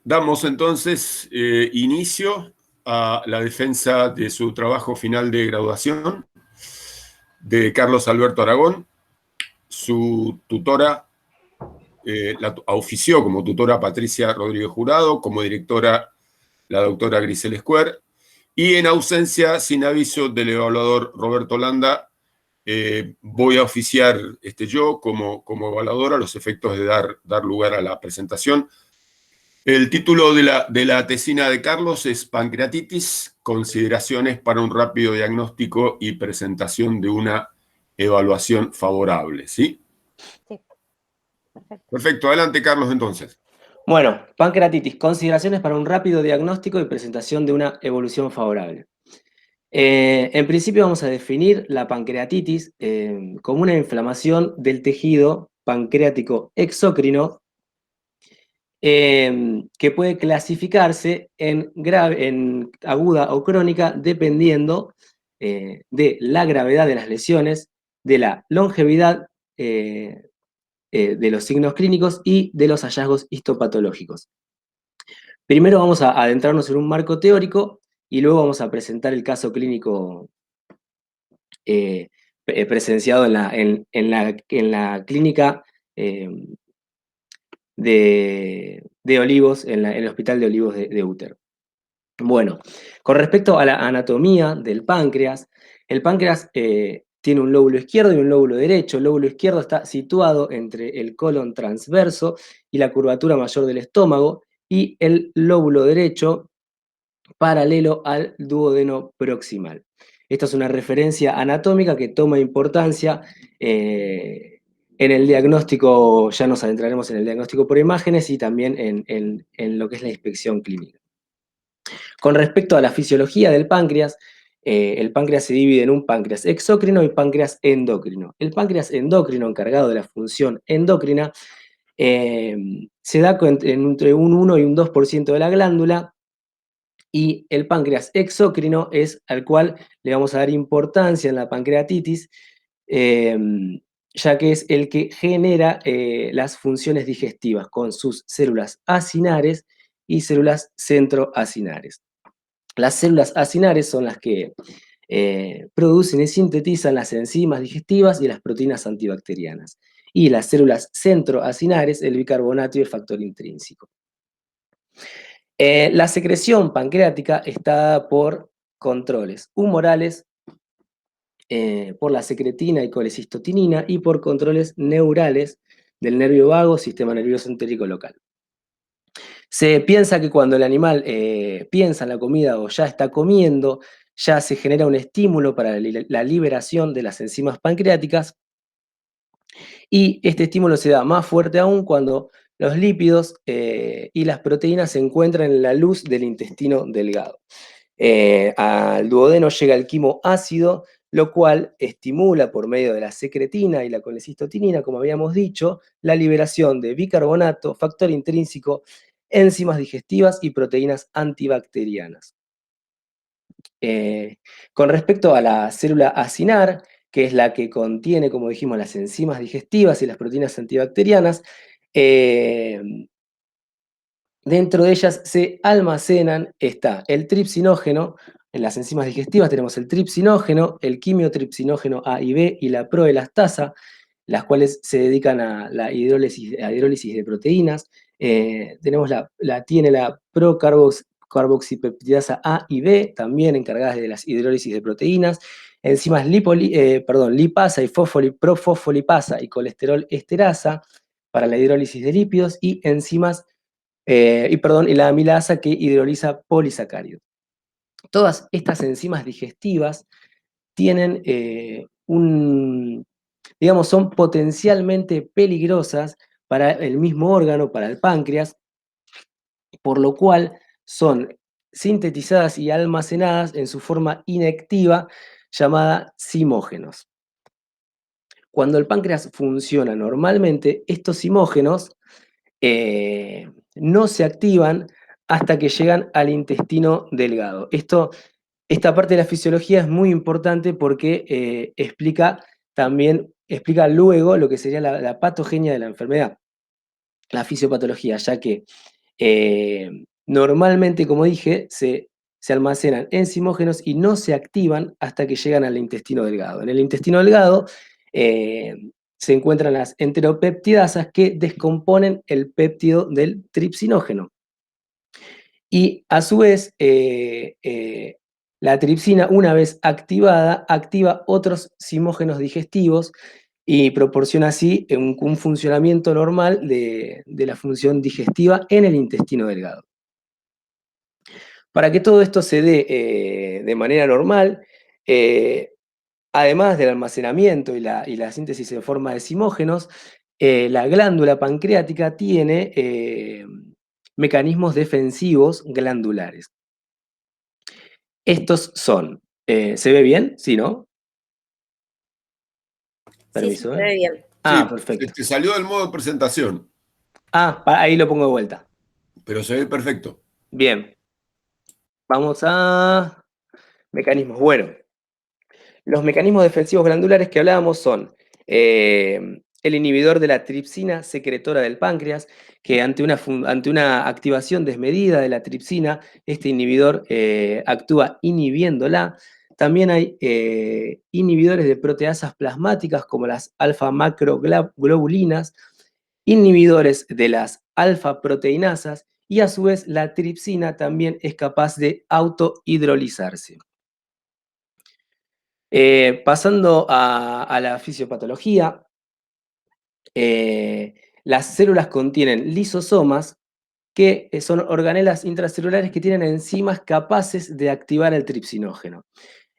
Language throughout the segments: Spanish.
Damos entonces inicio a la defensa de su trabajo final de graduación de Carlos Alberto Aragón. Su tutora la ofició como tutora Patricia Rodríguez Jurado, como directora la doctora Grisel Square, y en ausencia, sin aviso del evaluador Roberto Landa, voy a oficiar yo como evaluador a los efectos de dar lugar a la presentación. El título de la tesina de Carlos es Pancreatitis, consideraciones para un rápido diagnóstico y presentación de una evaluación favorable, ¿sí? Sí, perfecto. Perfecto, adelante Carlos entonces. Bueno, pancreatitis, consideraciones para un rápido diagnóstico y presentación de una evolución favorable. En principio vamos a definir la pancreatitis como una inflamación del tejido pancreático exócrino que puede clasificarse en aguda o crónica dependiendo de la gravedad de las lesiones, de la longevidad de los signos clínicos y de los hallazgos histopatológicos. Primero vamos a adentrarnos en un marco teórico y luego vamos a presentar el caso clínico presenciado en la clínica de Olivos, en el Hospital de Olivos de Útero. Bueno, con respecto a la anatomía del páncreas, el páncreas tiene un lóbulo izquierdo y un lóbulo derecho. El lóbulo izquierdo está situado entre el colon transverso y la curvatura mayor del estómago, y el lóbulo derecho paralelo al duodeno proximal. Esta es una referencia anatómica que toma importancia en el diagnóstico. Ya nos adentraremos en el diagnóstico por imágenes y también en lo que es la inspección clínica. Con respecto a la fisiología del páncreas, el páncreas se divide en un páncreas exócrino y páncreas endocrino. El páncreas endocrino, encargado de la función endocrina, se da entre un 1 y un 2% de la glándula, y el páncreas exócrino es al cual le vamos a dar importancia en la pancreatitis, ya que es el que genera las funciones digestivas con sus células acinares y células centroacinares. Las células acinares son las que producen y sintetizan las enzimas digestivas y las proteínas antibacterianas. Y las células centroacinares, el bicarbonato y el factor intrínseco. La secreción pancreática está dada por controles humorales, por la secretina y colecistotinina, y por controles neurales del nervio vago, sistema nervioso entérico local. Se piensa que cuando el animal piensa en la comida o ya está comiendo, ya se genera un estímulo para la liberación de las enzimas pancreáticas, y este estímulo se da más fuerte aún cuando los lípidos y las proteínas se encuentran en la luz del intestino delgado. Al duodeno llega el quimo ácido, lo cual estimula por medio de la secretina y la colecistotinina, como habíamos dicho, la liberación de bicarbonato, factor intrínseco, enzimas digestivas y proteínas antibacterianas. Con respecto a la célula acinar, que es la que contiene, como dijimos, las enzimas digestivas y las proteínas antibacterianas, dentro de ellas se almacenan, está el tripsinógeno. En las enzimas digestivas tenemos el tripsinógeno, el quimiotripsinógeno A y B y la proelastasa, las cuales se dedican a la hidrólisis de proteínas. Tenemos tiene la procarboxipeptidasa A y B, también encargadas de las hidrólisis de proteínas. Enzimas lipasa y profosfolipasa y colesterol esterasa para la hidrólisis de lípidos, y enzimas y la amilasa, que hidroliza polisacáridos. Todas estas enzimas digestivas tienen digamos, son potencialmente peligrosas para el mismo órgano, para el páncreas, por lo cual son sintetizadas y almacenadas en su forma inactiva llamada zimógenos. Cuando el páncreas funciona normalmente, estos zimógenos no se activan hasta que llegan al intestino delgado. Esta parte de la fisiología es muy importante porque explica luego lo que sería la patogenia de la enfermedad, la fisiopatología, ya que Normalmente, como dije, se almacenan enzimógenos y no se activan hasta que llegan al intestino delgado. En el intestino delgado se encuentran las enteropeptidasas que descomponen el péptido del tripsinógeno. Y a su vez, la tripsina, una vez activada, activa otros zimógenos digestivos y proporciona así un funcionamiento normal de la función digestiva en el intestino delgado. Para que todo esto se dé de manera normal, además del almacenamiento y la síntesis en forma de zimógenos, la glándula pancreática tiene mecanismos defensivos glandulares. Estos son, ¿se ve bien? ¿Sí, no? Permiso, Sí, se ve bien. Ah, Sí, perfecto. te salió del modo de presentación, Ahí lo pongo de vuelta. pero se ve perfecto. Bien. Vamos a mecanismos. Bueno, los mecanismos defensivos glandulares que hablábamos son el inhibidor de la tripsina secretora del páncreas, que ante una activación desmedida de la tripsina, este inhibidor actúa inhibiéndola. También hay inhibidores de proteasas plasmáticas como las alfa-macroglobulinas, inhibidores de las alfa-proteinasas y a su vez la tripsina también es capaz de autohidrolizarse. Pasando a la fisiopatología, las células contienen lisosomas, que son organelas intracelulares que tienen enzimas capaces de activar el tripsinógeno.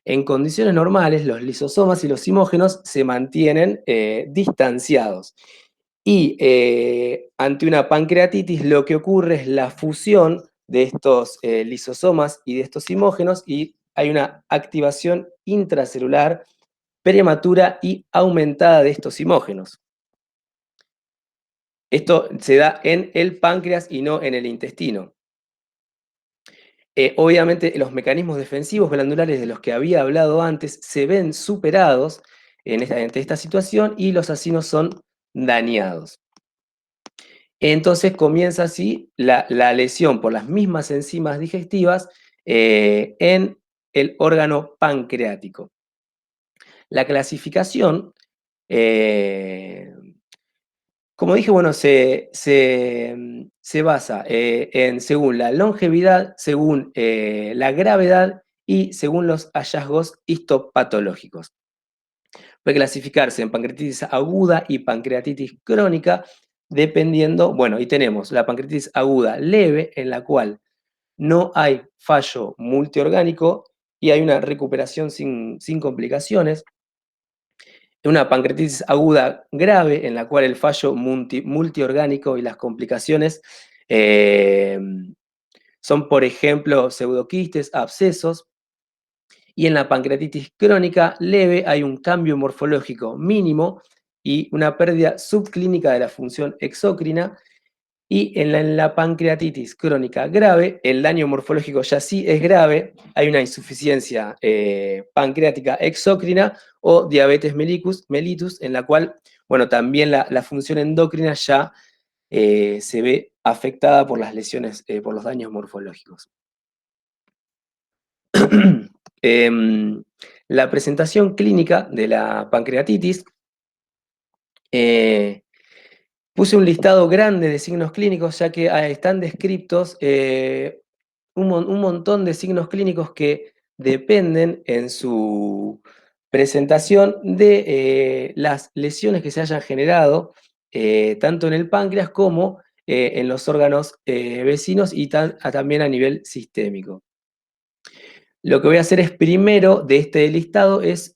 En condiciones normales, los lisosomas y los zimógenos se mantienen distanciados. Y ante una pancreatitis lo que ocurre es la fusión de estos lisosomas y de estos zimógenos y hay una activación intracelular prematura y aumentada de estos zimógenos. Esto se da en el páncreas y no en el intestino. Obviamente los mecanismos defensivos glandulares de los que había hablado antes se ven superados ante esta situación y los acinos son dañados. Entonces comienza así la lesión por las mismas enzimas digestivas en el órgano pancreático. La clasificación, como dije, bueno, se basa según la longevidad, según la gravedad y según los hallazgos histopatológicos. Puede clasificarse en pancreatitis aguda y pancreatitis crónica, dependiendo, bueno, y tenemos la pancreatitis aguda leve, en la cual no hay fallo multiorgánico y hay una recuperación sin complicaciones. Una pancreatitis aguda grave, en la cual el fallo multiorgánico y las complicaciones son, por ejemplo, pseudoquistes, abscesos. Y en la pancreatitis crónica leve hay un cambio morfológico mínimo y una pérdida subclínica de la función exócrina. Y en la pancreatitis crónica grave, el daño morfológico ya sí es grave, hay una insuficiencia pancreática exócrina o diabetes mellitus, en la cual, bueno, también la función endocrina ya se ve afectada por las lesiones, por los daños morfológicos. La presentación clínica de la pancreatitis, puse un listado grande de signos clínicos, ya que están descritos un montón de signos clínicos que dependen en su presentación de las lesiones que se hayan generado, tanto en el páncreas como en los órganos vecinos y también a nivel sistémico. Lo que voy a hacer es primero de este listado es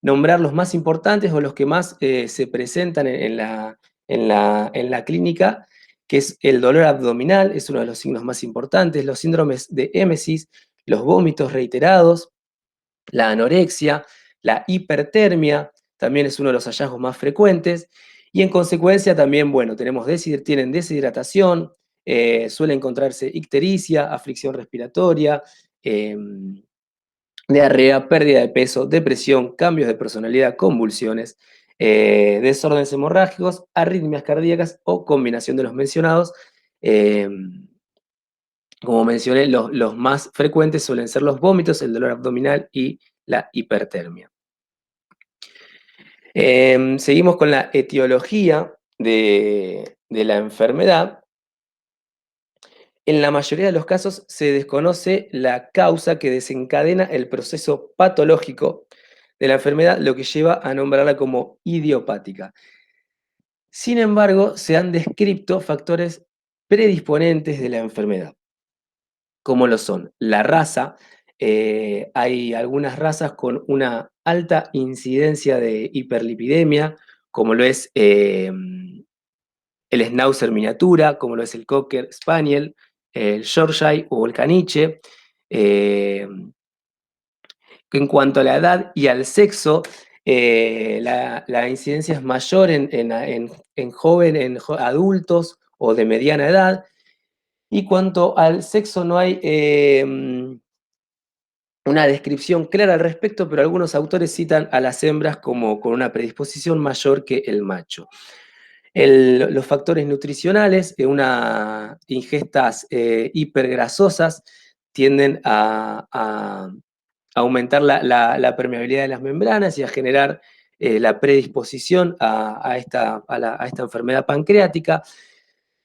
nombrar los más importantes o los que más se presentan en la clínica, que es el dolor abdominal, es uno de los signos más importantes, los síndromes de émesis, los vómitos reiterados, la anorexia, la hipertermia, también es uno de los hallazgos más frecuentes, y en consecuencia también, bueno, tienen deshidratación, suele encontrarse ictericia, aflicción respiratoria, diarrea, pérdida de peso, depresión, cambios de personalidad, convulsiones, desórdenes hemorrágicos, arritmias cardíacas o combinación de los mencionados Como mencioné, los más frecuentes suelen ser los vómitos, el dolor abdominal y la hipertermia. Seguimos con la etiología de la enfermedad. En la mayoría de los casos se desconoce la causa que desencadena el proceso patológico de la enfermedad, lo que lleva a nombrarla como idiopática. Sin embargo, se han descrito factores predisponentes de la enfermedad, como lo son la raza. Hay algunas razas con una alta incidencia de hiperlipidemia, como lo es el Schnauzer miniatura, como lo es el Cocker Spaniel, el Yorkshire o el Caniche. En cuanto a la edad y al sexo, la incidencia es mayor en adultos o de mediana edad. Y cuanto al sexo, no hay una descripción clara al respecto, pero algunos autores citan a las hembras como con una predisposición mayor que el macho. Los factores nutricionales, unas ingestas hipergrasosas tienden a aumentar la permeabilidad de las membranas y a generar la predisposición a esta enfermedad pancreática.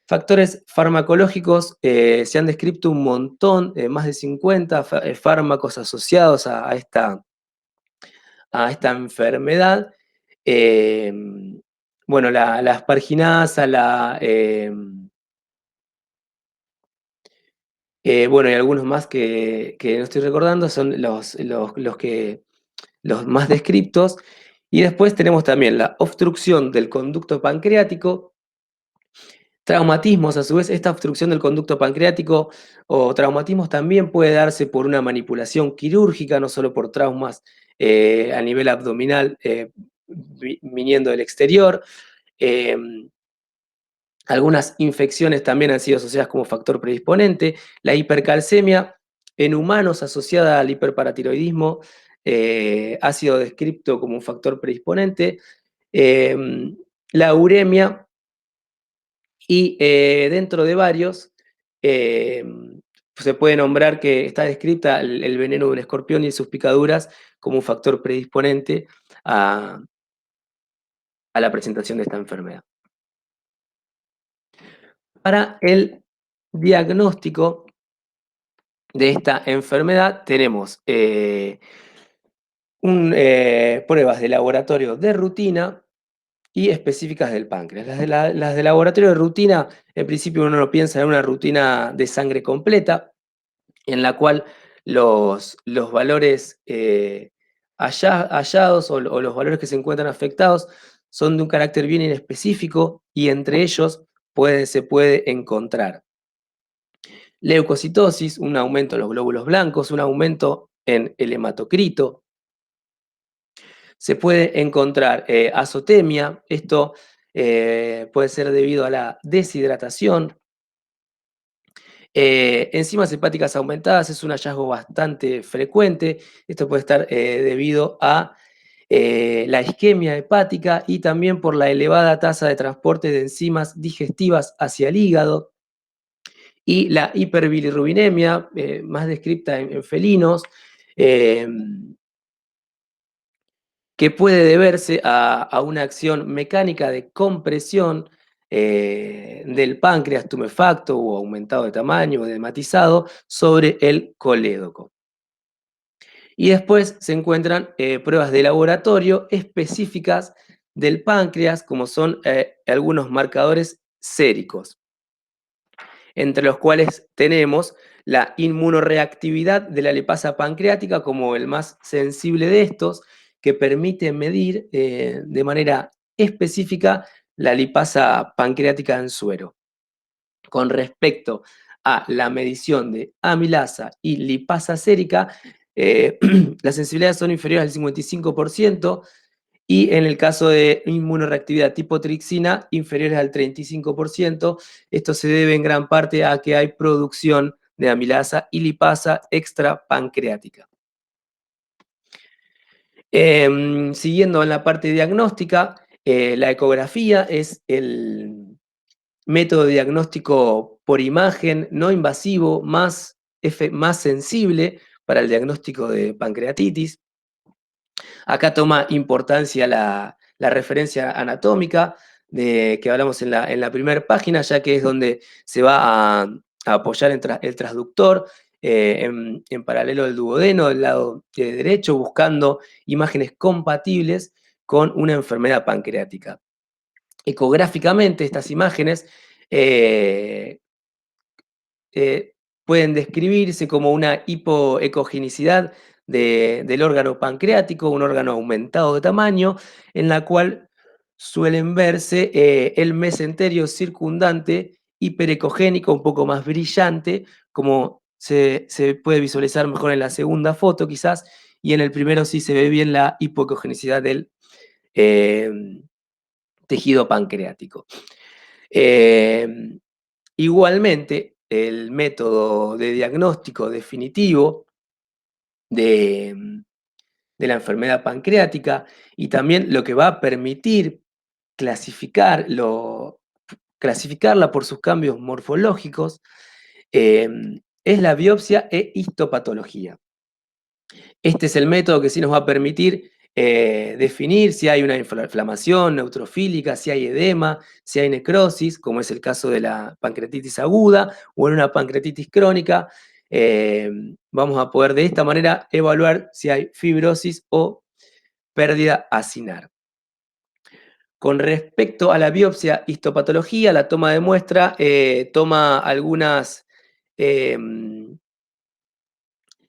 Factores farmacológicos, se han descrito un montón, más de 50 fármacos asociados a esta enfermedad. Bueno, la asparginasa, bueno, y algunos más que no estoy recordando, son los más descriptos. Y después tenemos también la obstrucción del conducto pancreático, traumatismos. A su vez, esta obstrucción del conducto pancreático o traumatismos también puede darse por una manipulación quirúrgica, no solo por traumas a nivel abdominal viniendo del exterior. Algunas infecciones también han sido asociadas como factor predisponente. La hipercalcemia en humanos asociada al hiperparatiroidismo ha sido descrito como un factor predisponente. La uremia y dentro de varios se puede nombrar que está descrita el veneno de un escorpión y sus picaduras como un factor predisponente a la presentación de esta enfermedad. Para el diagnóstico de esta enfermedad tenemos pruebas de laboratorio de rutina y específicas del páncreas. Las de laboratorio de rutina, en principio uno no piensa en una rutina de sangre completa, en la cual los valores hallados o los valores que se encuentran afectados son de un carácter bien inespecífico y entre ellos se puede encontrar leucocitosis, un aumento en los glóbulos blancos, un aumento en el hematocrito. Se puede encontrar azotemia, esto puede ser debido a la deshidratación. Enzimas hepáticas aumentadas es un hallazgo bastante frecuente, esto puede estar debido a la isquemia hepática y también por la elevada tasa de transporte de enzimas digestivas hacia el hígado. Y la hiperbilirrubinemia, más descrita en felinos, que puede deberse a una acción mecánica de compresión del páncreas tumefacto o aumentado de tamaño o edematizado sobre el colédoco. Y después se encuentran pruebas de laboratorio específicas del páncreas, como son algunos marcadores séricos, entre los cuales tenemos la inmunoreactividad de la lipasa pancreática como el más sensible de estos, que permite medir de manera específica la lipasa pancreática en suero. Con respecto a la medición de amilasa y lipasa sérica, las sensibilidades son inferiores al 55%, y en el caso de inmunoreactividad tipo trixina, inferiores al 35%. Esto se debe en gran parte a que hay producción de amilasa y lipasa extrapancreática. Siguiendo en la parte diagnóstica, la ecografía es el método de diagnóstico por imagen, no invasivo, más sensible para el diagnóstico de pancreatitis. Acá toma importancia la referencia anatómica que hablamos en la primera página, ya que es donde se va a apoyar el transductor en paralelo al duodeno del lado derecho, buscando imágenes compatibles con una enfermedad pancreática. Ecográficamente, estas imágenes pueden describirse como una hipoecogenicidad del órgano pancreático, un órgano aumentado de tamaño, en la cual suelen verse el mesenterio circundante hiperecogénico, un poco más brillante, como se puede visualizar mejor en la segunda foto quizás, y en el primero sí se ve bien la hipoecogenicidad del eh, tejido pancreático. Igualmente, el método de diagnóstico definitivo de la enfermedad pancreática y también lo que va a permitir clasificarla por sus cambios morfológicos es la biopsia e histopatología. Este es el método que sí nos va a permitir definir si hay una inflamación neutrofílica, si hay edema, si hay necrosis, como es el caso de la pancreatitis aguda o en una pancreatitis crónica. Vamos a poder de esta manera evaluar si hay fibrosis o pérdida acinar. Con respecto a la biopsia histopatología, la toma de muestra toma algunas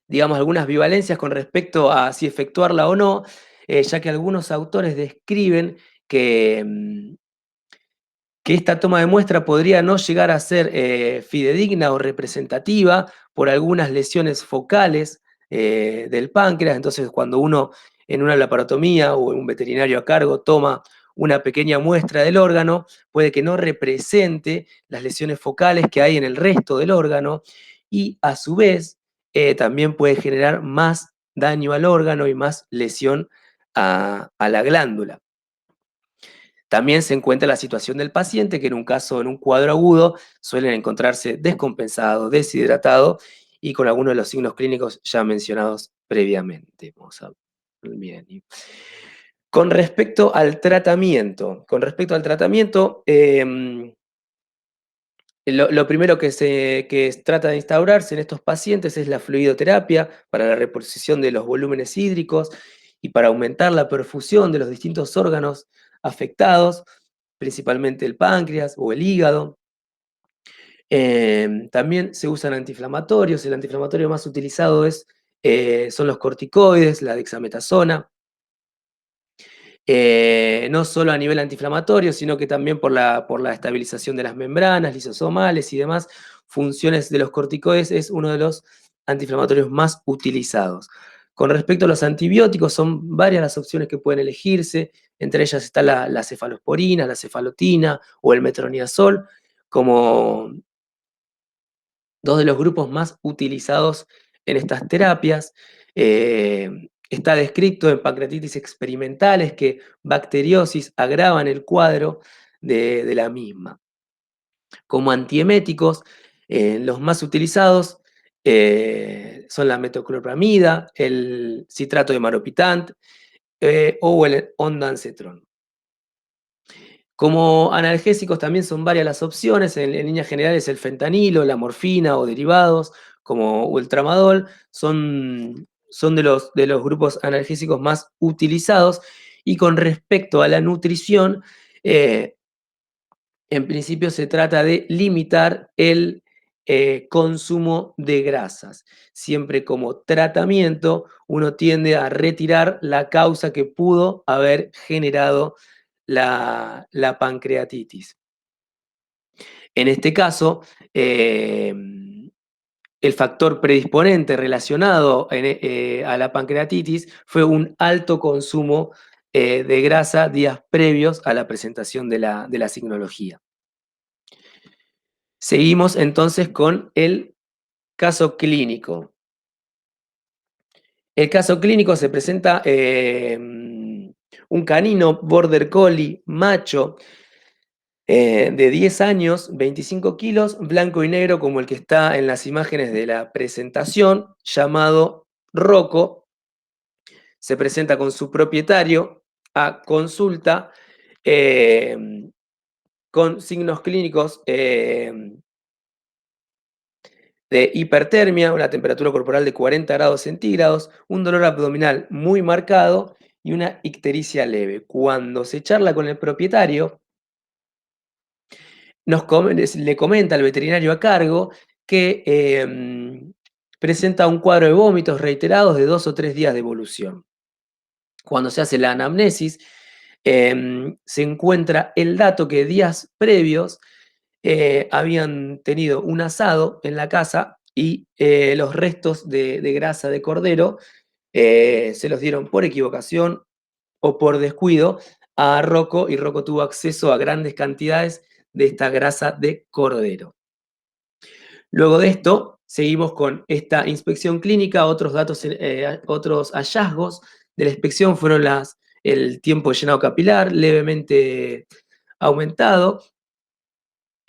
digamos, algunas bivalencias con respecto a si efectuarla o no, ya que algunos autores describen que esta toma de muestra podría no llegar a ser fidedigna o representativa por algunas lesiones focales del páncreas. Entonces, cuando uno en una laparotomía o un veterinario a cargo toma una pequeña muestra del órgano, puede que no represente las lesiones focales que hay en el resto del órgano y a su vez también puede generar más daño al órgano y más lesión a la glándula. También se encuentra la situación del paciente, que en un cuadro agudo, suelen encontrarse descompensado, deshidratado y con algunos de los signos clínicos ya mencionados previamente. Vamos a ver bien. Con respecto al tratamiento, lo primero que se trata de instaurarse en estos pacientes es la fluidoterapia para la reposición de los volúmenes hídricos y para aumentar la perfusión de los distintos órganos afectados, principalmente el páncreas o el hígado. También se usan antiinflamatorios. El antiinflamatorio más utilizado son los corticoides, la dexametasona. No solo a nivel antiinflamatorio, sino que también por la estabilización de las membranas lisosomales y demás funciones de los corticoides, es uno de los antiinflamatorios más utilizados. Con respecto a los antibióticos, son varias las opciones que pueden elegirse, entre ellas está la cefalosporina, la cefalotina o el metronidazol, como dos de los grupos más utilizados en estas terapias. Está descrito en pancreatitis experimentales que bacteriosis agravan el cuadro de la misma. Como antieméticos, los más utilizados son la metoclopramida, el citrato de maropitant o el ondansetron. Como analgésicos también son varias las opciones, en líneas generales el fentanilo, la morfina o derivados, como el tramadol, son de los grupos analgésicos más utilizados. Y con respecto a la nutrición, en principio se trata de limitar el consumo de grasas. Siempre como tratamiento uno tiende a retirar la causa que pudo haber generado la pancreatitis. En este caso, el factor predisponente relacionado a la pancreatitis fue un alto consumo de grasa días previos a la presentación de la signología. Seguimos entonces con el caso clínico. El caso clínico se presenta un canino border collie macho de 10 años, 25 kilos, blanco y negro como el que está en las imágenes de la presentación, llamado Rocco. Se presenta con su propietario a consulta con signos clínicos de hipertermia, una temperatura corporal de 40 grados centígrados, un dolor abdominal muy marcado y una ictericia leve. Cuando se charla con el propietario, le comenta al veterinario a cargo que presenta un cuadro de vómitos reiterados de 2 o 3 días de evolución. Cuando se hace la anamnesis, se encuentra el dato que días previos habían tenido un asado en la casa y los restos de grasa de cordero se los dieron por equivocación o por descuido a Rocco, y Rocco tuvo acceso a grandes cantidades de esta grasa de cordero. Luego de esto, seguimos con esta inspección clínica. Otros datos, otros hallazgos de la inspección fueron el tiempo de llenado capilar levemente aumentado,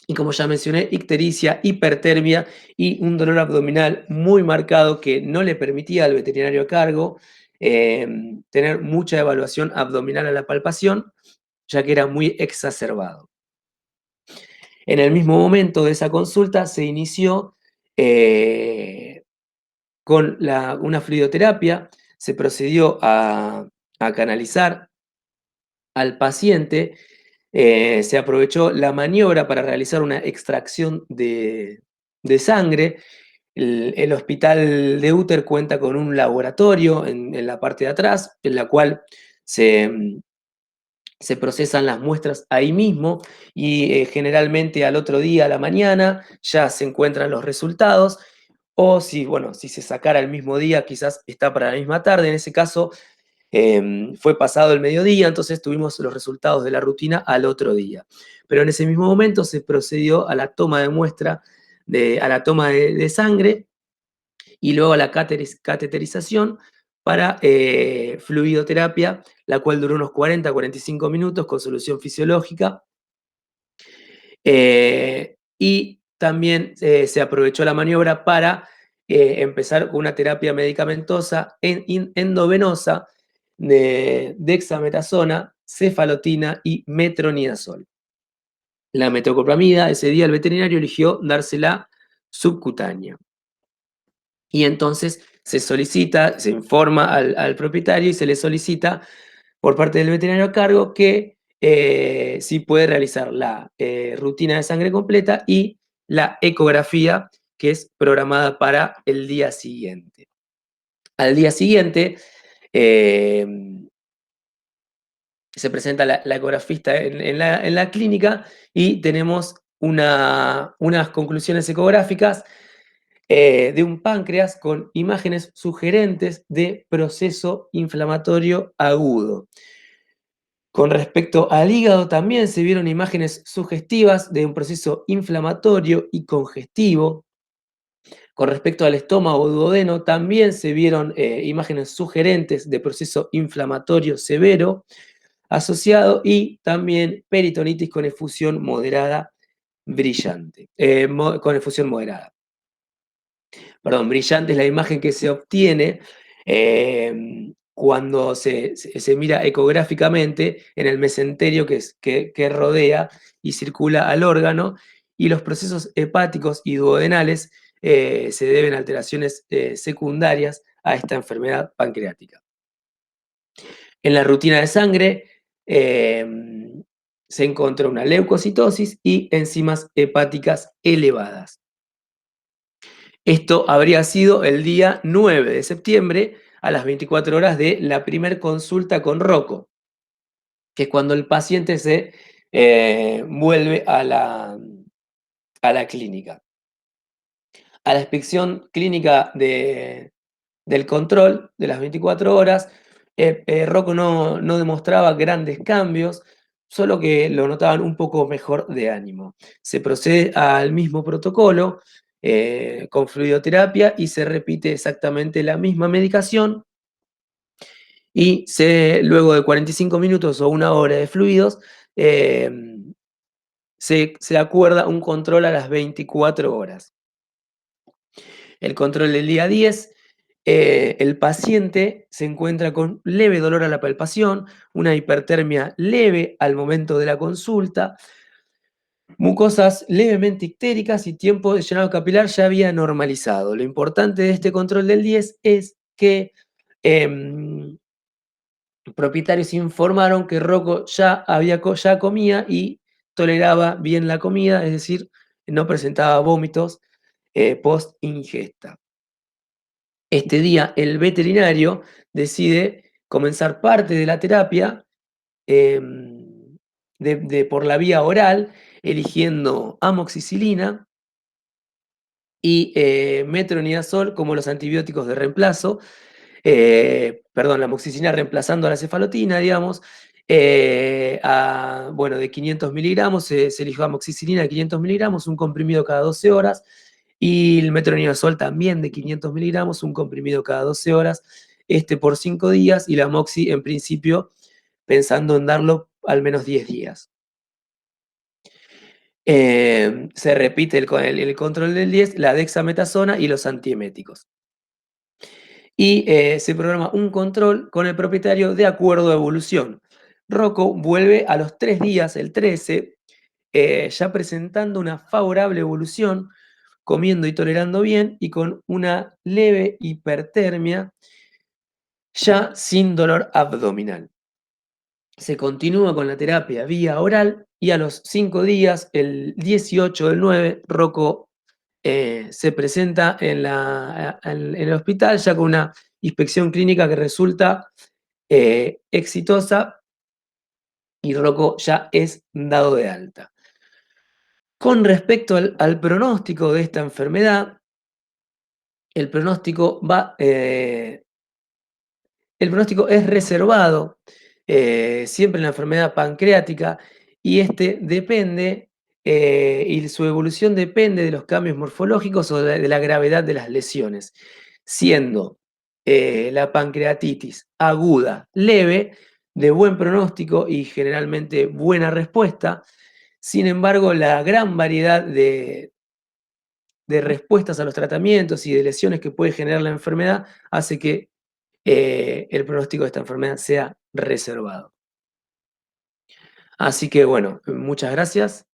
y como ya mencioné, ictericia, hipertermia y un dolor abdominal muy marcado que no le permitía al veterinario a cargo tener mucha evaluación abdominal a la palpación, ya que era muy exacerbado. En el mismo momento de esa consulta se inició con una fluidoterapia, se procedió a canalizar al paciente. Se aprovechó la maniobra para realizar una extracción de sangre. El hospital de Úter cuenta con un laboratorio en la parte de atrás, en la cual se procesan las muestras ahí mismo, y generalmente al otro día, a la mañana, ya se encuentran los resultados, o si se sacara el mismo día, quizás está para la misma tarde. En ese caso, fue pasado el mediodía, entonces tuvimos los resultados de la rutina al otro día. Pero en ese mismo momento se procedió a la toma de muestra, a la toma de sangre, y luego a la cateterización para fluidoterapia, la cual duró unos 40-45 minutos con solución fisiológica. Y también se aprovechó la maniobra para empezar con una terapia medicamentosa endovenosa de dexametasona, cefalotina y metronidazol. La metoclopramida, ese día el veterinario eligió dársela subcutánea. Y entonces se informa al propietario y se le solicita por parte del veterinario a cargo que sí puede realizar la rutina de sangre completa y la ecografía, que es programada para el día siguiente. Al día siguiente se presenta la ecografista en la clínica y tenemos unas conclusiones ecográficas de un páncreas con imágenes sugerentes de proceso inflamatorio agudo. Con respecto al hígado, también se vieron imágenes sugestivas de un proceso inflamatorio y congestivo. Con respecto al estómago o duodeno, también se vieron imágenes sugerentes de proceso inflamatorio severo asociado, y también peritonitis con efusión moderada brillante. Con efusión moderada. Perdón, brillante es la imagen que se obtiene cuando se mira ecográficamente en el mesenterio que rodea y circula al órgano, y los procesos hepáticos y duodenales se deben a alteraciones secundarias a esta enfermedad pancreática. En la rutina de sangre se encontró una leucocitosis y enzimas hepáticas elevadas. Esto habría sido el día 9 de septiembre a las 24 horas de la primer consulta con Rocco, que es cuando el paciente se vuelve a la clínica. A la inspección clínica del control de las 24 horas, Rocco no demostraba grandes cambios, solo que lo notaban un poco mejor de ánimo. Se procede al mismo protocolo con fluidoterapia y se repite exactamente la misma medicación, y luego de 45 minutos o una hora de fluidos, se acuerda un control a las 24 horas. El control del día 10, el paciente se encuentra con leve dolor a la palpación, una hipertermia leve al momento de la consulta, mucosas levemente ictéricas y tiempo de llenado capilar ya había normalizado. Lo importante de este control del 10 es que propietarios informaron que Rocco ya comía y toleraba bien la comida, es decir, no presentaba vómitos post ingesta. Este día el veterinario decide comenzar parte de la terapia por la vía oral, eligiendo amoxicilina y metronidazol como los antibióticos de reemplazo. La amoxicilina reemplazando a la cefalotina, digamos. De 500 miligramos se eligió amoxicilina de 500 miligramos, un comprimido cada 12 horas. Y el metronidazol también de 500 miligramos, un comprimido cada 12 horas, por 5 días, y la amoxi en principio pensando en darlo al menos 10 días. Se repite el control del 10, la dexametasona y los antieméticos. Y se programa un control con el propietario de acuerdo a evolución. Rocco vuelve a los 3 días, el 13, ya presentando una favorable evolución, comiendo y tolerando bien y con una leve hipertermia, ya sin dolor abdominal. Se continúa con la terapia vía oral y a los 5 días, el 18 del 9, Rocco se presenta en el hospital ya con una inspección clínica que resulta exitosa y Rocco ya es dado de alta. Con respecto al pronóstico de esta enfermedad, el pronóstico es reservado siempre en la enfermedad pancreática y depende, y su evolución depende de los cambios morfológicos o de la gravedad de las lesiones, siendo la pancreatitis aguda, leve, de buen pronóstico y generalmente buena respuesta. Sin embargo, la gran variedad de respuestas a los tratamientos y de lesiones que puede generar la enfermedad hace que el pronóstico de esta enfermedad sea reservado. Así que bueno, muchas gracias.